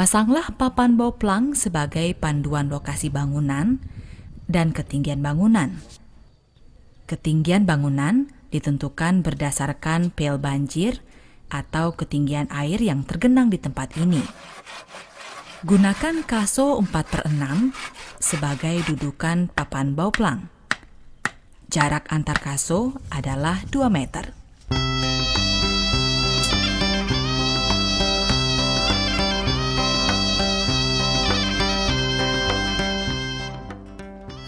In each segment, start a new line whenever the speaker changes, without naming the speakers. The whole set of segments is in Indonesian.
Pasanglah papan bauplang sebagai panduan lokasi bangunan dan ketinggian bangunan. Ketinggian bangunan ditentukan berdasarkan pel banjir atau ketinggian air yang tergenang di tempat ini. Gunakan kaso 4/6 sebagai dudukan papan bauplang. Jarak antar kaso adalah 2 meter.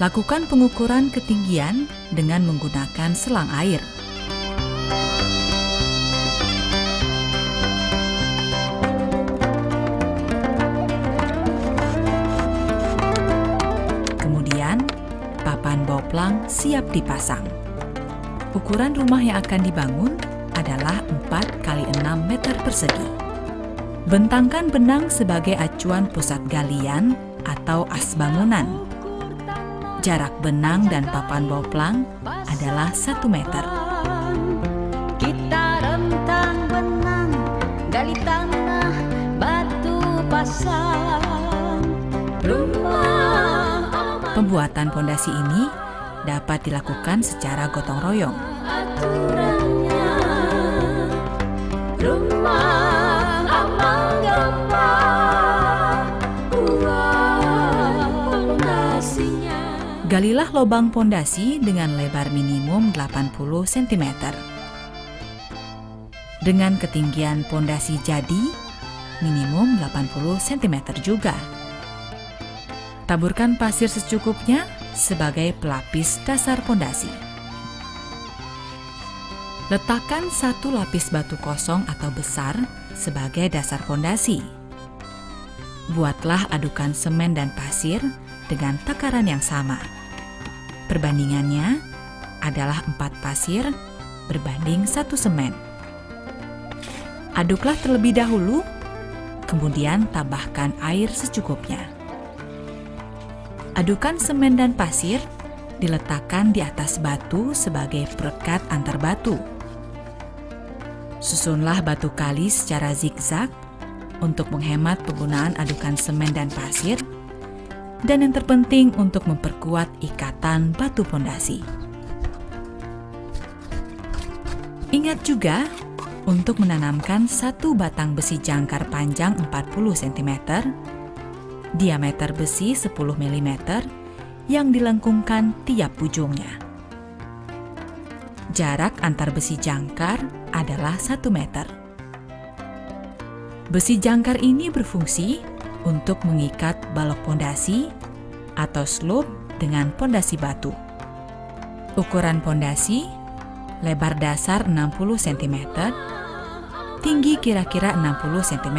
Lakukan pengukuran ketinggian dengan menggunakan selang air. Kemudian, papan bauplang siap dipasang. Ukuran rumah yang akan dibangun adalah 4 x 6 meter persegi. Bentangkan benang sebagai acuan pusat galian atau as bangunan. Jarak benang dan papan bauplang adalah 1 meter.
Kita rentang benang, gali tanah, batu pasang.
Pembuatan pondasi ini dapat dilakukan secara gotong royong.
Aturannya, rumah amal gampang, pondasinya.
Galilah lubang pondasi dengan lebar minimum 80 cm. Dengan ketinggian pondasi jadi minimum 80 cm juga. Taburkan pasir secukupnya sebagai pelapis dasar pondasi. Letakkan 1 lapis batu kosong atau besar sebagai dasar pondasi. Buatlah adukan semen dan pasir dengan takaran yang sama. Perbandingannya adalah 4 pasir berbanding 1 semen. Aduklah terlebih dahulu, kemudian tambahkan air secukupnya. Adukan semen dan pasir diletakkan di atas batu sebagai perekat antar batu. Susunlah batu kali secara zigzag untuk menghemat penggunaan adukan semen dan pasir, dan yang terpenting untuk memperkuat ikatan batu pondasi. Ingat juga untuk menanamkan 1 batang besi jangkar panjang 40 cm, diameter besi 10 mm yang dilengkungkan tiap ujungnya. Jarak antar besi jangkar adalah 1 meter. Besi jangkar ini berfungsi untuk mengikat balok pondasi atau slope dengan pondasi batu. Ukuran pondasi, lebar dasar 60 cm, tinggi kira-kira 60 cm,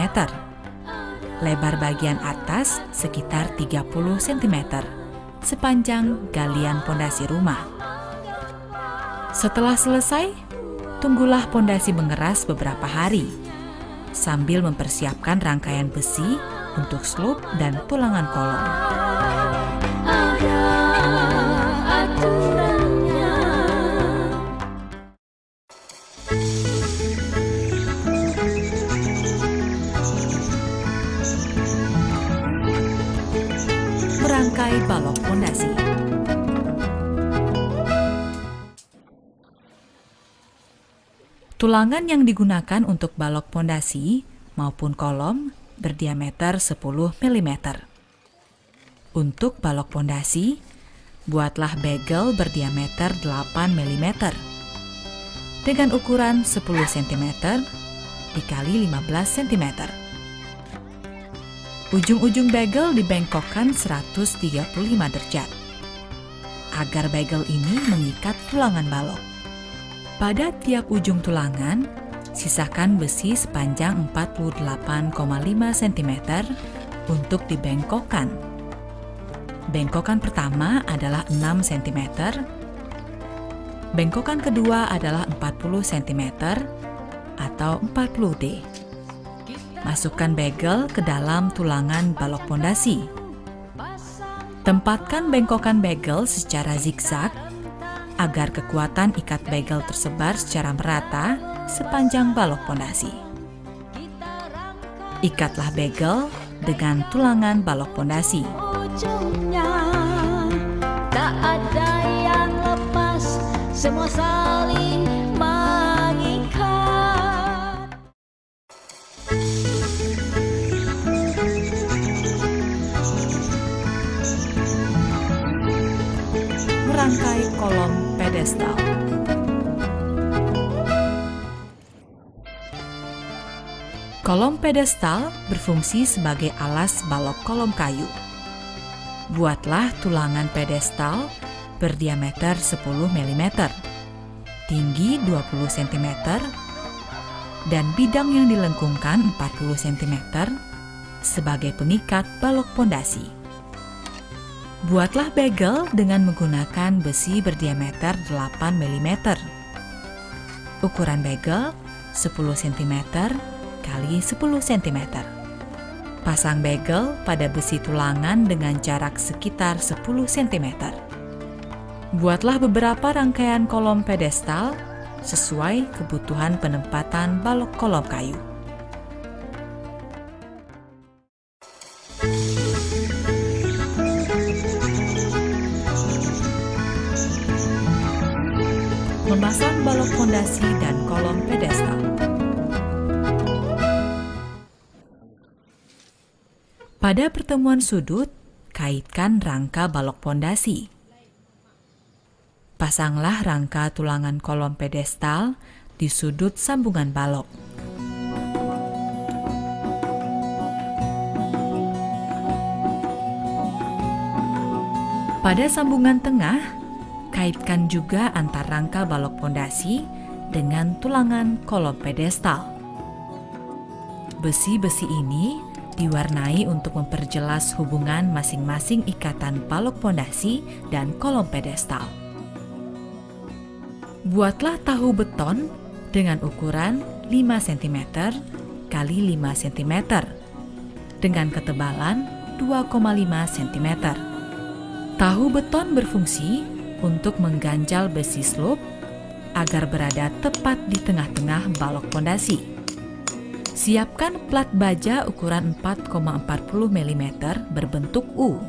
lebar bagian atas sekitar 30 cm, sepanjang galian pondasi rumah. Setelah selesai, tunggulah pondasi mengeras beberapa hari, sambil mempersiapkan rangkaian besi untuk slope dan tulangan kolom.
Ada aturannya.
Merangkai balok pondasi. Tulangan yang digunakan untuk balok pondasi maupun kolom berdiameter 10 mm. Untuk balok pondasi, buatlah bagel berdiameter 8 mm dengan ukuran 10 cm dikali 15 cm. Ujung-ujung bagel dibengkokkan 135 derajat agar bagel ini mengikat tulangan balok. Pada tiap ujung tulangan, sisakan besi sepanjang 48,5 cm untuk dibengkokkan. Bengkokan pertama adalah 6 cm, bengkokan kedua adalah 40 cm atau 40D. Masukkan bagel ke dalam tulangan balok pondasi. Tempatkan bengkokan bagel secara zigzag agar kekuatan ikat bagel tersebar secara merata sepanjang balok pondasi. Ikatlah bagel dengan tulangan balok pondasi.
ujungnya tak ada yang lepas, semua saling mengikat.
Merangkai kolom pedestal. Kolom pedestal berfungsi sebagai alas balok kolom kayu. Buatlah tulangan pedestal berdiameter 10 mm, tinggi 20 cm, dan bidang yang dilengkungkan 40 cm sebagai pengikat balok pondasi. Buatlah bagel dengan menggunakan besi berdiameter 8 mm. Ukuran bagel 10 cm kali 10 cm. Pasang bagel pada besi tulangan dengan jarak sekitar 10 cm. Buatlah beberapa rangkaian kolom pedestal sesuai kebutuhan penempatan balok kolom kayu. Memasang balok pondasi dan kolom pedestal. Pada pertemuan sudut, kaitkan rangka balok pondasi. Pasanglah rangka tulangan kolom pedestal di sudut sambungan balok. Pada sambungan tengah, kaitkan juga antar rangka balok pondasi dengan tulangan kolom pedestal. Besi-besi ini diwarnai untuk memperjelas hubungan masing-masing ikatan balok pondasi dan kolom pedestal. Buatlah tahu beton dengan ukuran 5 cm kali 5 cm dengan ketebalan 2,5 cm. Tahu beton berfungsi untuk mengganjal besi slope agar berada tepat di tengah-tengah balok pondasi. Siapkan plat baja ukuran 4,40 mm berbentuk U.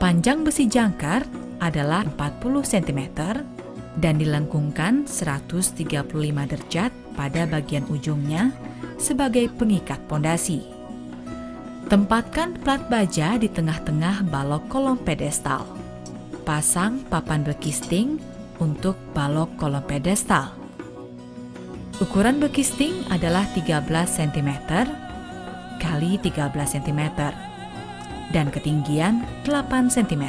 Panjang besi jangkar adalah 40 cm dan dilengkungkan 135 derajat pada bagian ujungnya sebagai pengikat pondasi. Tempatkan plat baja di tengah-tengah balok kolom pedestal. Pasang papan bekisting untuk balok kolom pedestal. Ukuran bekisting adalah 13 cm kali 13 cm dan ketinggian 8 cm.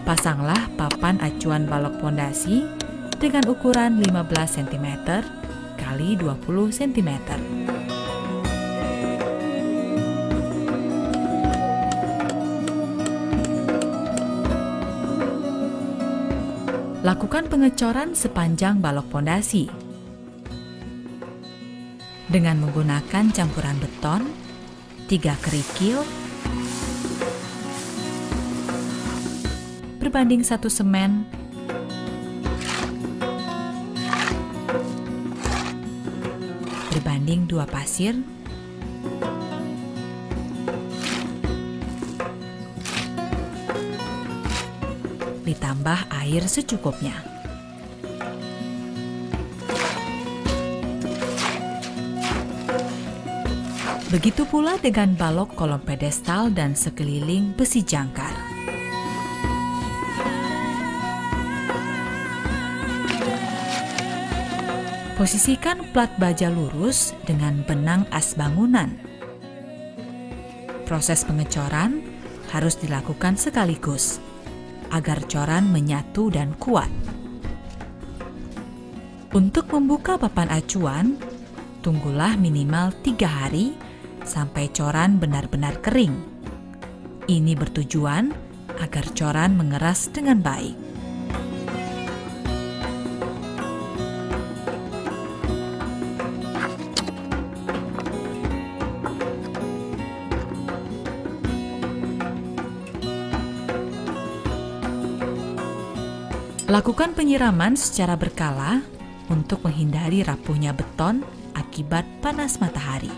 Pasanglah papan acuan balok pondasi dengan ukuran 15 cm kali 20 cm. Lakukan pengecoran sepanjang balok pondasi. Dengan menggunakan campuran beton, 3 kerikil, berbanding 1 semen, berbanding 2 pasir, ditambah air secukupnya. Begitu pula dengan balok kolom pedestal dan sekeliling besi jangkar. Posisikan plat baja lurus dengan benang as bangunan. Proses pengecoran harus dilakukan sekaligus agar coran menyatu dan kuat. Untuk membuka papan acuan, tunggulah minimal 3 hari sampai coran benar-benar kering. Ini bertujuan agar coran mengeras dengan baik. Lakukan penyiraman secara berkala untuk menghindari rapuhnya beton akibat panas matahari.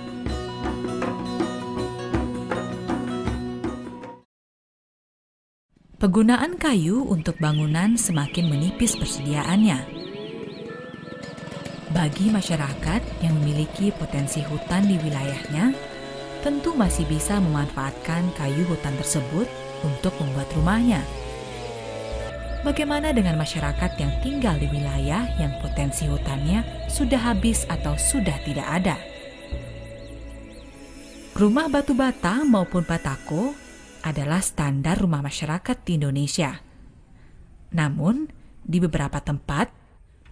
Penggunaan kayu untuk bangunan semakin menipis persediaannya. Bagi masyarakat yang memiliki potensi hutan di wilayahnya, tentu masih bisa memanfaatkan kayu hutan tersebut untuk membuat rumahnya. Bagaimana dengan masyarakat yang tinggal di wilayah yang potensi hutannya sudah habis atau sudah tidak ada? Rumah batu bata maupun batako adalah standar rumah masyarakat di Indonesia. Namun, di beberapa tempat,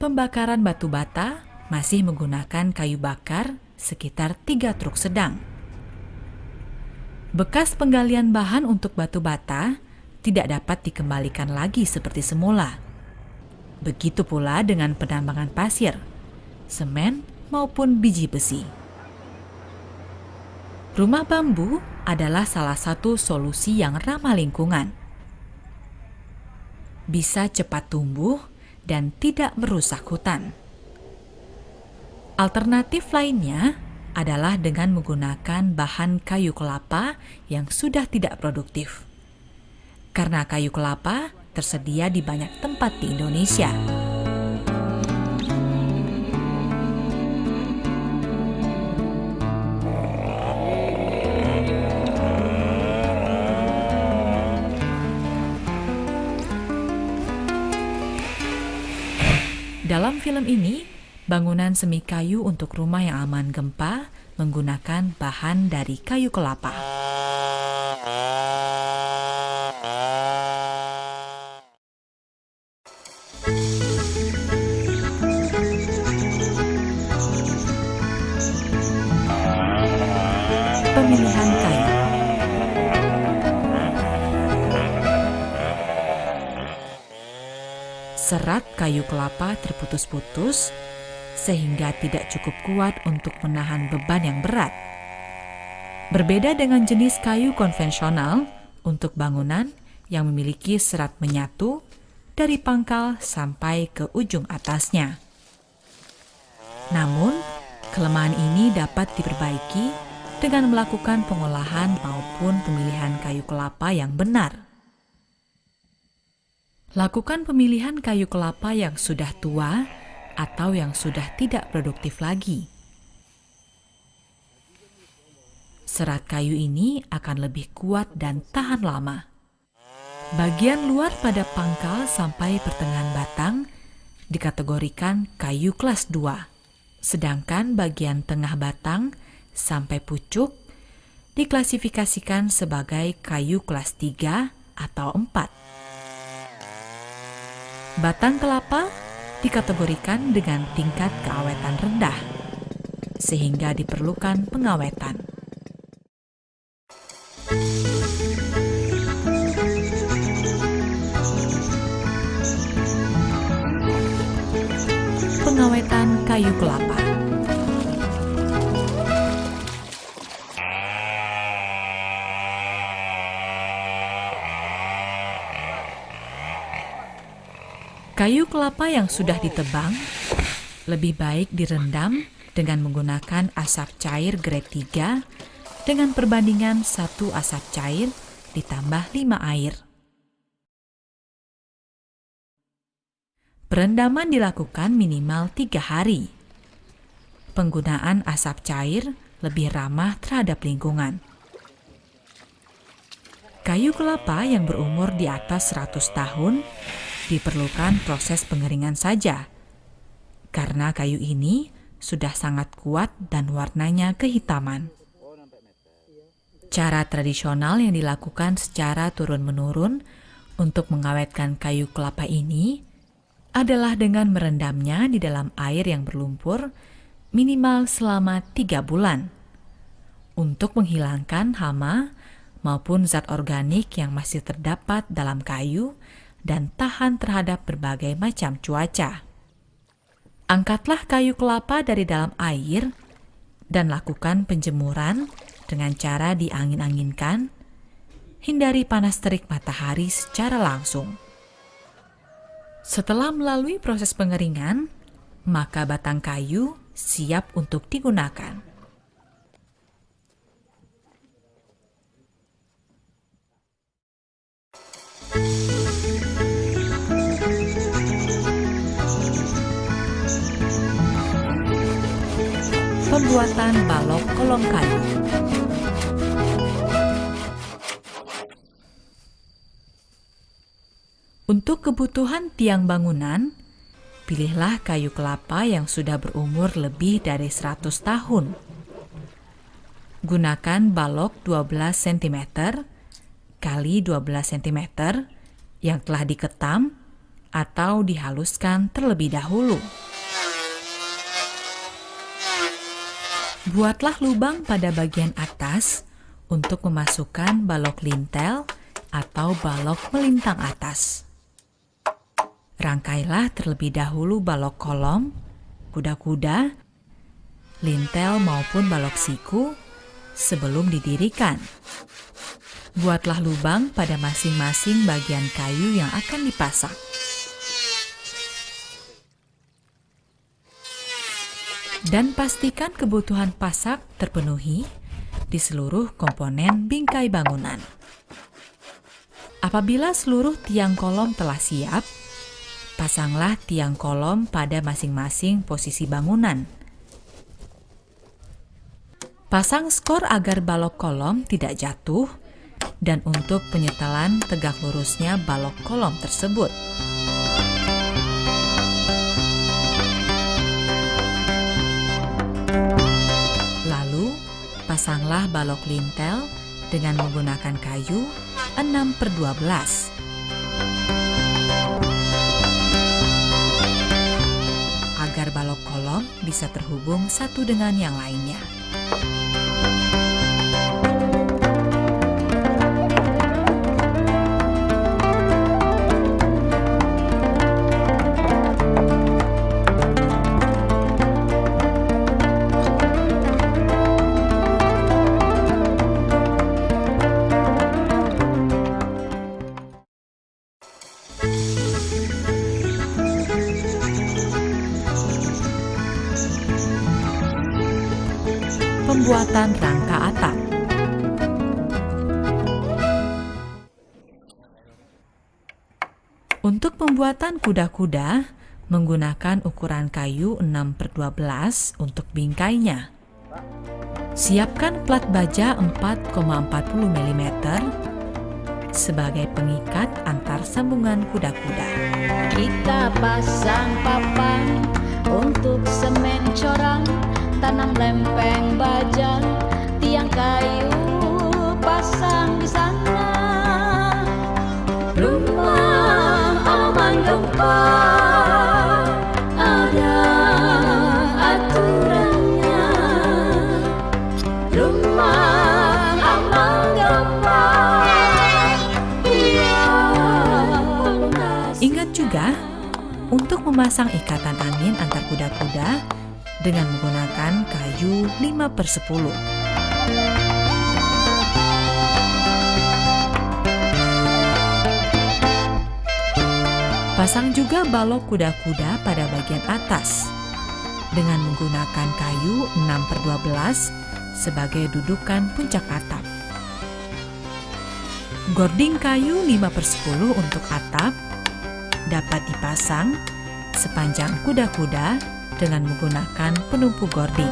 pembakaran batu bata masih menggunakan kayu bakar sekitar 3 truk sedang. Bekas penggalian bahan untuk batu bata tidak dapat dikembalikan lagi seperti semula. Begitu pula dengan penambangan pasir, semen, maupun biji besi. Rumah bambu adalah salah satu solusi yang ramah lingkungan. Bisa cepat tumbuh dan tidak merusak hutan. Alternatif lainnya adalah dengan menggunakan bahan kayu kelapa yang sudah tidak produktif. Karena kayu kelapa tersedia di banyak tempat di Indonesia. Dalam film ini, bangunan semi kayu untuk rumah yang aman gempa menggunakan bahan dari kayu kelapa. Pemilihan kayu. Serat kayu kelapa terputus-putus sehingga tidak cukup kuat untuk menahan beban yang berat. Berbeda dengan jenis kayu konvensional untuk bangunan yang memiliki serat menyatu dari pangkal sampai ke ujung atasnya. Namun, kelemahan ini dapat diperbaiki dengan melakukan pengolahan maupun pemilihan kayu kelapa yang benar. Lakukan pemilihan kayu kelapa yang sudah tua atau yang sudah tidak produktif lagi. Serat kayu ini akan lebih kuat dan tahan lama. Bagian luar pada pangkal sampai pertengahan batang dikategorikan kayu kelas 2, sedangkan bagian tengah batang sampai pucuk diklasifikasikan sebagai kayu kelas 3 atau 4. Batang kelapa dikategorikan dengan tingkat keawetan rendah, sehingga diperlukan pengawetan. Pengawetan kayu kelapa. Kayu kelapa yang sudah ditebang lebih baik direndam dengan menggunakan asap cair grade 3 dengan perbandingan 1 asap cair ditambah 5 air. Perendaman dilakukan minimal 3 hari. Penggunaan asap cair lebih ramah terhadap lingkungan. Kayu kelapa yang berumur di atas 100 tahun diperlukan proses pengeringan saja, karena kayu ini sudah sangat kuat dan warnanya kehitaman. Cara tradisional yang dilakukan secara turun-menurun untuk mengawetkan kayu kelapa ini adalah dengan merendamnya di dalam air yang berlumpur minimal selama 3 bulan untuk menghilangkan hama maupun zat organik yang masih terdapat dalam kayu dan tahan terhadap berbagai macam cuaca. Angkatlah kayu kelapa dari dalam air dan lakukan penjemuran dengan cara diangin-anginkan. Hindari panas terik matahari secara langsung. Setelah melalui proses pengeringan, maka batang kayu siap untuk digunakan. Pembuatan balok kolong kayu. Untuk kebutuhan tiang bangunan, pilihlah kayu kelapa yang sudah berumur lebih dari 100 tahun. Gunakan balok 12 cm kali 12 cm yang telah diketam atau dihaluskan terlebih dahulu. Buatlah lubang pada bagian atas untuk memasukkan balok lintel atau balok melintang atas. Rangkailah terlebih dahulu balok kolom, kuda-kuda, lintel maupun balok siku sebelum didirikan. Buatlah lubang pada masing-masing bagian kayu yang akan dipasang. Dan pastikan kebutuhan pasak terpenuhi di seluruh komponen bingkai bangunan. Apabila seluruh tiang kolom telah siap, pasanglah tiang kolom pada masing-masing posisi bangunan. Pasang skor agar balok kolom tidak jatuh dan untuk penyetelan tegak lurusnya balok kolom tersebut. Lalu, pasanglah balok lintel dengan menggunakan kayu 6/12. Agar balok kolom bisa terhubung satu dengan yang lainnya. Pembuatan rangka atap. Untuk pembuatan kuda-kuda, menggunakan ukuran kayu 6/12 untuk bingkainya. Siapkan plat baja 4,40 mm sebagai pengikat antar sambungan kuda-kuda.
Kita pasang papan untuk semen corang, tanam lempeng baja, tiang kayu pasang di sana. Rumah aman gempa, ada aturannya. Rumah aman gempa,
Ingat juga untuk memasang ikatan angin antar kuda-kuda dengan menggunakan kayu 5/10. Pasang juga balok kuda-kuda pada bagian atas dengan menggunakan kayu 6/12 sebagai dudukan puncak atap. Gording kayu 5/10 untuk atap dapat dipasang sepanjang kuda-kuda dengan menggunakan penumpu gording.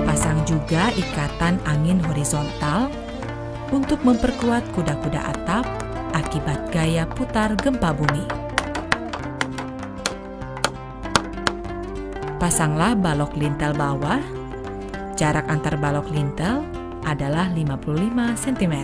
Pasang juga ikatan angin horizontal untuk memperkuat kuda-kuda atap akibat gaya putar gempa bumi. Pasanglah balok lintel bawah. Jarak antar balok lintel adalah 55 cm.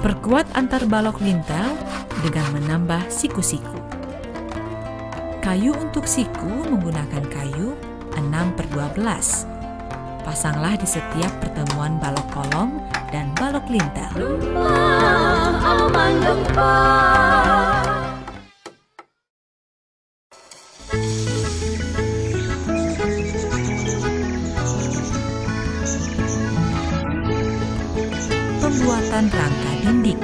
Perkuat antar balok lintel dengan menambah siku-siku. Kayu untuk siku menggunakan kayu 6/12. Pasanglah di setiap pertemuan balok kolom dan balok lintel.
Gempa, aman gempa.
Pembuatan rangka dinding.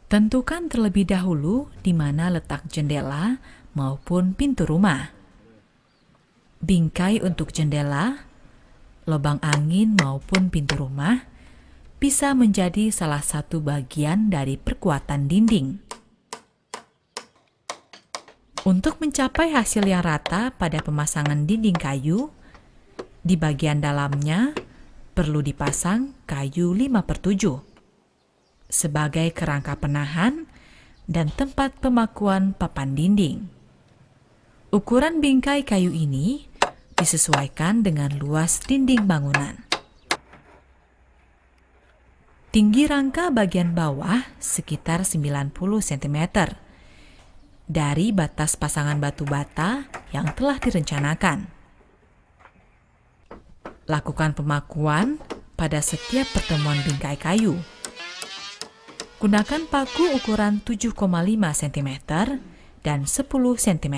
Tentukan terlebih dahulu di mana letak jendela maupun pintu rumah. Bingkai untuk jendela, lubang angin maupun pintu rumah bisa menjadi salah satu bagian dari perkuatan dinding. Untuk mencapai hasil yang rata pada pemasangan dinding kayu, di bagian dalamnya perlu dipasang kayu 5/7 sebagai kerangka penahan dan tempat pemakuan papan dinding. Ukuran bingkai kayu ini disesuaikan dengan luas dinding bangunan. Tinggi rangka bagian bawah sekitar 90 cm dari batas pasangan batu bata yang telah direncanakan. Lakukan pemakuan pada setiap pertemuan bingkai kayu. Gunakan paku ukuran 7,5 cm dan 10 cm.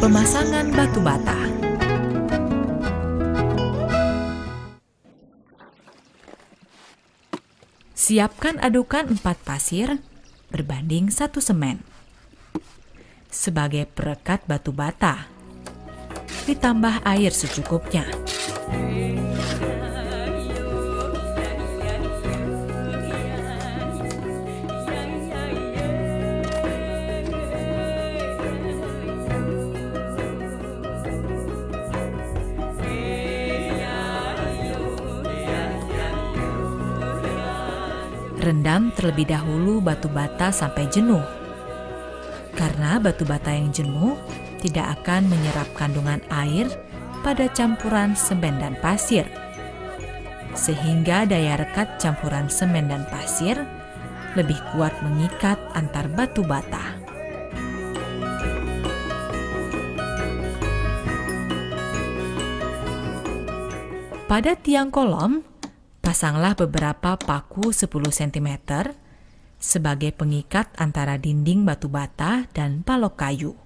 Pemasangan batu bata. Siapkan adukan 4 pasir berbanding 1 semen sebagai perekat batu bata. Ditambah air secukupnya. Rendam terlebih dahulu batu bata sampai jenuh. Karena batu bata yang jenuh tidak akan menyerap kandungan air pada campuran semen dan pasir. Sehingga daya rekat campuran semen dan pasir lebih kuat mengikat antar batu bata. Pada tiang kolom, pasanglah beberapa paku 10 cm sebagai pengikat antara dinding batu bata dan balok kayu.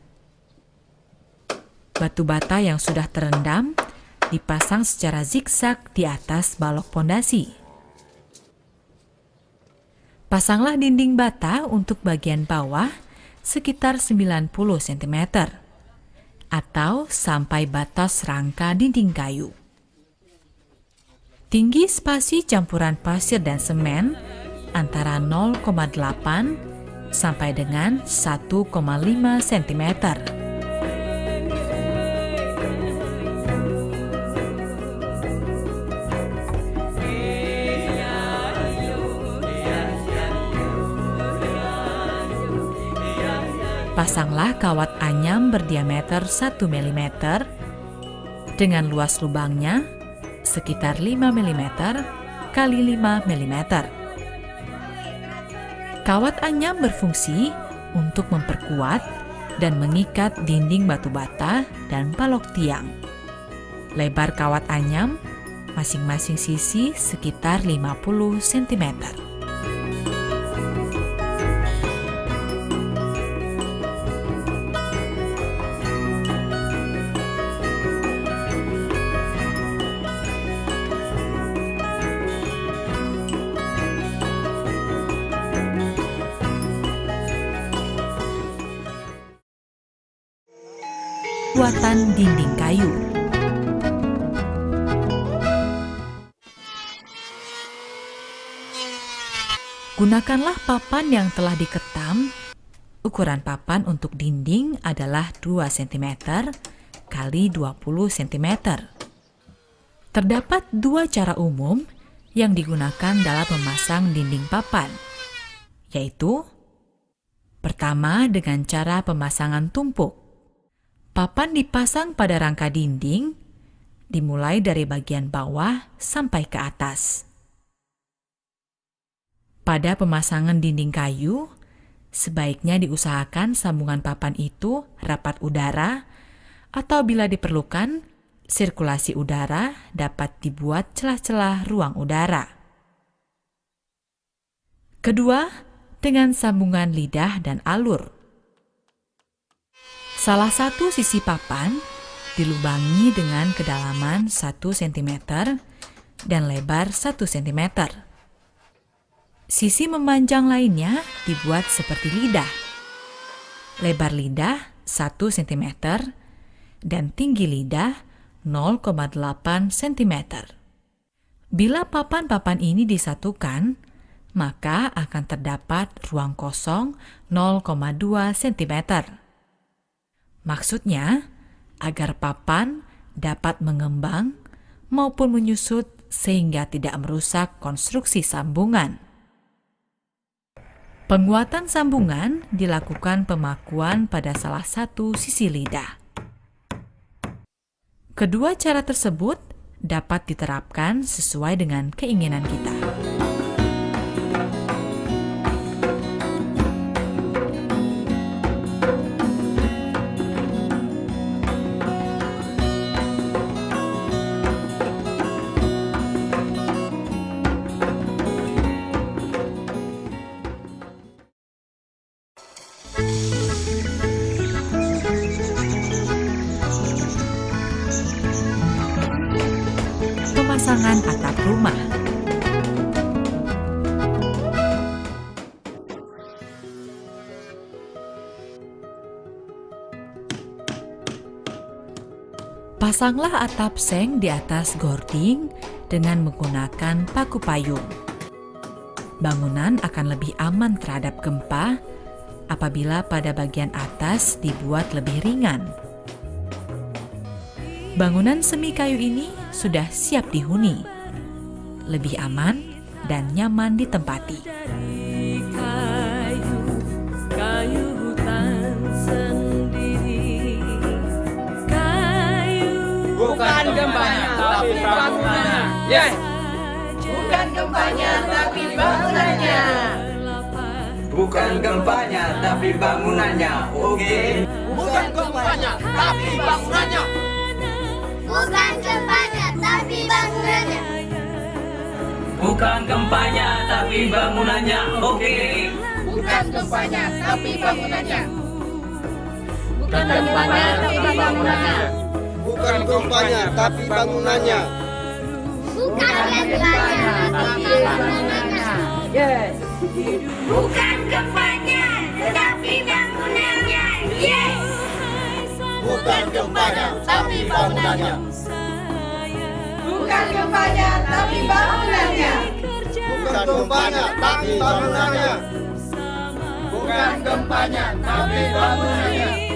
Batu bata yang sudah terendam dipasang secara zigzag di atas balok pondasi. Pasanglah dinding bata untuk bagian bawah sekitar 90 cm atau sampai batas rangka dinding kayu. Tinggi spasi campuran pasir dan semen antara 0,8 sampai dengan 1,5 cm. Pasanglah kawat anyam berdiameter 1 mm dengan luas lubangnya sekitar 5 mm kali 5 mm. Kawat anyam berfungsi untuk memperkuat dan mengikat dinding batu bata dan balok tiang. Lebar kawat anyam masing-masing sisi sekitar 50 cm. Buatan dinding kayu. Gunakanlah papan yang telah diketam. Ukuran papan untuk dinding adalah 2 cm kali 20 cm. Terdapat 2 cara umum yang digunakan dalam memasang dinding papan, yaitu pertama dengan cara pemasangan tumpuk. Papan dipasang pada rangka dinding, dimulai dari bagian bawah sampai ke atas. Pada pemasangan dinding kayu, sebaiknya diusahakan sambungan papan itu rapat udara, atau bila diperlukan, sirkulasi udara dapat dibuat celah-celah ruang udara. Kedua, dengan sambungan lidah dan alur. Salah satu sisi papan dilubangi dengan kedalaman 1 cm dan lebar 1 cm. Sisi memanjang lainnya dibuat seperti lidah. Lebar lidah 1 cm dan tinggi lidah 0,8 cm. Bila papan-papan ini disatukan, maka akan terdapat ruang kosong 0,2 cm. Maksudnya, agar papan dapat mengembang maupun menyusut sehingga tidak merusak konstruksi sambungan. Penguatan sambungan dilakukan pemakuan pada salah satu sisi lidah. Kedua cara tersebut dapat diterapkan sesuai dengan keinginan kita. Pemasangan atap rumah. Pasanglah atap seng di atas gording dengan menggunakan paku payung. Bangunan akan lebih aman terhadap gempa apabila pada bagian atas dibuat lebih ringan. Bangunan semi kayu ini sudah siap dihuni, lebih aman dan nyaman ditempati.
Kayu hutan sendiri,
Bukan gempanya, tapi bangunannya. Yes.
Bukan gempanya, tapi bangunannya.
Bukan gempanya, tapi bangunannya. Oke.
Bukan gempanya, tapi bangunannya.
Bukan gempanya, tapi bangunannya.
Bukan gempanya, tapi bangunannya. Oke.
Bukan gempanya, tapi bangunannya.
Bukan gempanya, tapi bangunannya.
Bukan gempanya, tapi bangunannya.
Bukan gempanya, tapi bangunannya.
yes.
Bukan gempanya, tetapi bangunannya. Yes.
Bukan gempanya, tapi bangunannya.
Bukan gempanya, tapi bangunannya.
Bukan gempanya, tapi bangunannya. Bukan gempanya, tapi bangunannya.